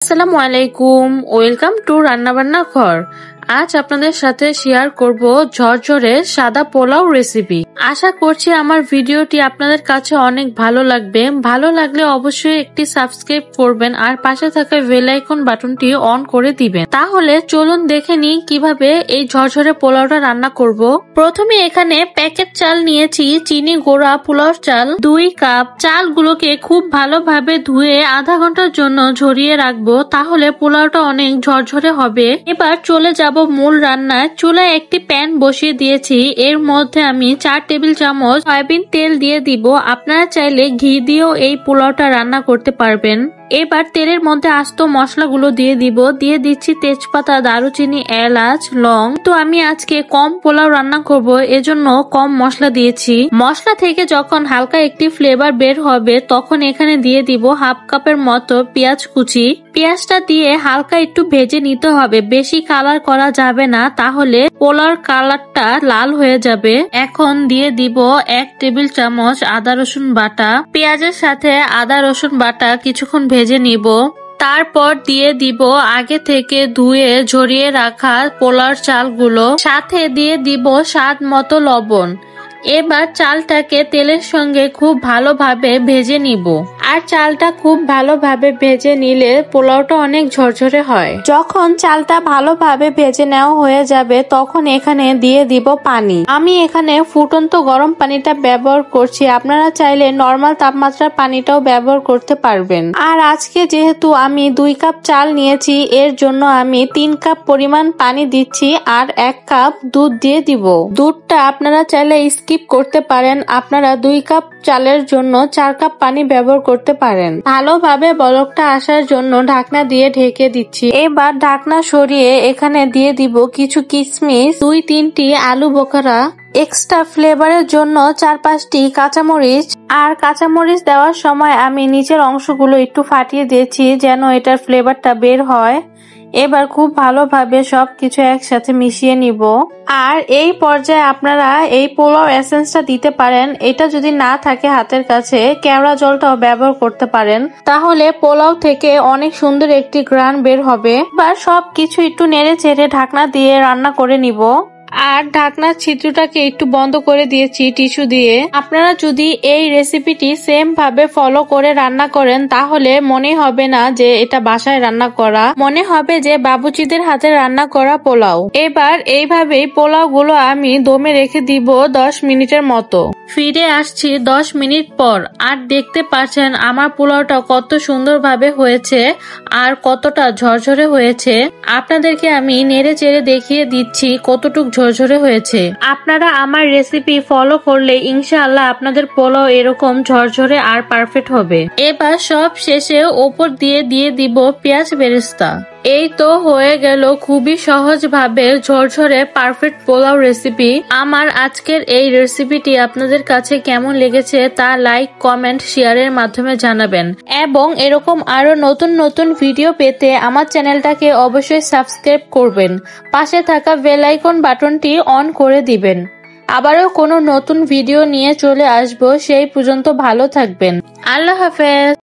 আসসালামু আলাইকুম, welcome to রান্নাবান্না ঘর। আজ আপনাদের সাথে শেয়ার করব ঝরঝরে সাদা পোলাও রেসিপি। আশা করছি আমার ভিডিওটি আপনাদের কাছে অনেক ভালো লাগবে। ভালো লাগলে অবশ্যই একটি সাবস্ক্রাইব করবেন আর পাশে থাকা বেল আইকন বাটনটি অন করে দিবেন। তাহলে চলুন দেখে নিই কিভাবে এই ঝরঝরে পোলাওটা রান্না করব। প্রথমে এখানে প্যাকেট চাল নিয়েছি, চিনি গুঁড়া পোলাও চাল 2 কাপ। চালগুলোকে খুব ভালোভাবে ধুয়ে আধা ঘন্টার জন্য ঝরিয়ে রাখবো, তাহলে পোলাওটা অনেক ঝরঝরে হবে। এবার চলে যাব মূল রান্নায়। চুলায় একটি প্যান বসিয়ে দিয়েছি, এর মধ্যে আমি 4 টেবিল চামচ সয়াবিন তেল দিয়ে দিব। আপনারা চাইলে ঘি দিয়েও এই পোলাওটা রান্না করতে পারবেন। এবার তেলের মধ্যে আস্ত মশলাগুলো দিয়ে দিব। দিয়ে দিচ্ছি তেজপাতা, দারুচিনি, এলাচ, লং। তো আমি আজকে কম পোলাও রান্না করব, এজন্য কম মশলা দিয়েছি। মশলা থেকে যখন হালকা একটি ফ্লেভার বের হবে তখন এখানে দিয়ে দিব হাফ কাপের মতো পেঁয়াজ কুচি। পেঁয়াজটা দিয়ে হালকা একটু ভেজে নিতে হবে, বেশি কালার করা যাবে না, তাহলে পোলাওর কালারটা লাল হয়ে যাবে। এখন দিয়ে দিব 1 টেবিল চামচ আদা রসুন বাটা। পেঁয়াজের সাথে আদা রসুন বাটা কিছুক্ষণ ভেজে নিব। তারপর দিয়ে দিব আগে থেকে ধুয়ে ঝরিয়ে রাখা পোলাওর চালগুলো, সাথে দিয়ে দিব স্বাদ মতো লবণ। এবার চালটাকে তেলের সঙ্গে খুব ভালোভাবে ভেজে নিব। আর চালটা খুব ভালোভাবে ভেজে নিলে পোলাওটা অনেক ঝরঝরে হয়। যখন চালটা ভালোভাবে ভেজে নেওয়া হয়ে যাবে তখন এখানে দিয়ে দিব পানি। আমি এখানে ফুটন্ত গরম পানিটা ব্যবহার করছি, আপনারা চাইলে নরমাল তাপমাত্রার পানিটাও ব্যবহার করতে পারবেন। আর আজকে যেহেতু আমি 2 কাপ চাল নিয়েছি, এর জন্য আমি 3 কাপ পরিমাণ পানি দিচ্ছি আর 1 কাপ দুধ দিয়ে দিব। দুধটা আপনারা চাইলে স্কিপ করতে পারেন, আপনারা 2 কাপ চালের জন্য 4 কাপ পানি ব্যবহার করতে পারেন। ভালোভাবে বলকটা আসার জন্য ঢাকনা দিয়ে ঢেকে দিচ্ছি। এবার ঢাকনা সরিয়ে এখানে দিয়ে দিব কিছু কিশমিশ, 2-3টি আলু বোখারা, এক্সট্রা ফ্লেভারের জন্য 4-5টি কাঁচামরিচ। আর কাঁচামরিচ দেওয়ার সময় আমি নিচের অংশগুলো একটু ফাটিয়ে দিয়েছি যেন এটার ফ্লেভারটা বের হয়। এবার খুব ভালোভাবে সবকিছু একসাথে মিশিয়ে নিব। আর এই পর্যায়ে আপনারা এই পোলাও এসেন্সটা দিতে পারেন। এটা যদি না থাকে হাতের কাছে, কেওড়া জলটাও ব্যবহার করতে পারেন, তাহলে পোলাও থেকে অনেক সুন্দর একটি ঘ্রাণ বের হবে। এবার সবকিছু একটু নেড়ে চেড়ে ঢাকনা দিয়ে রান্না করে নিব। আর ঢাকনার ছিদ্রটাকে একটু বন্ধ করে দিয়েছি টিস্যু দিয়ে। আপনারা যদি এই রেসিপিটি সেম ভাবে ফলো করে রান্না করেন তাহলে মনে হবে না যে এটা বাসায় রান্না করা, মনে হবে যে বাবুচিদের হাতে রান্না করা পোলাও। এবার এইভাবেই পোলাও গুলো আমি দমে রেখে দিব 10 মিনিটের মতো। ফিরে আসছি 10 মিনিট পর। আর দেখতে পাচ্ছেন আমার পোলাওটা কত সুন্দরভাবে হয়েছে আর কতটা ঝরঝরে হয়েছে। আপনাদেরকে আমি নেড়ে চেড়ে দেখিয়ে দিচ্ছি কতটুকু ঝরঝরে হয়েছে। আপনারা আমার রেসিপি ফলো করলে ইনশাআল্লাহ আপনাদের পোলাও এরকম ঝরঝরে আর পারফেক্ট হবে। এবার সব শেষে ওপর দিয়ে দিব পেঁয়াজ বেরেস্তা। এই তো হয়ে গেল খুবই সহজ ভাবে ঝরঝরে পারফেক্ট পোলাও রেসিপি। আমার আজকের এই রেসিপিটি আপনাদের কাছে কেমন লেগেছে তা লাইক, কমেন্ট, শেয়ারের মাধ্যমে জানাবেন। এবং এরকম আরো নতুন নতুন ভিডিও পেতে আমার চ্যানেলটাকে অবশ্যই সাবস্ক্রাইব করবেন। পাশে থাকা বেল আইকন বাটনটি অন করে দিবেন। আবারও কোনো নতুন ভিডিও নিয়ে চলে আসবো, সেই পর্যন্ত ভালো থাকবেন। আল্লাহ হাফেজ।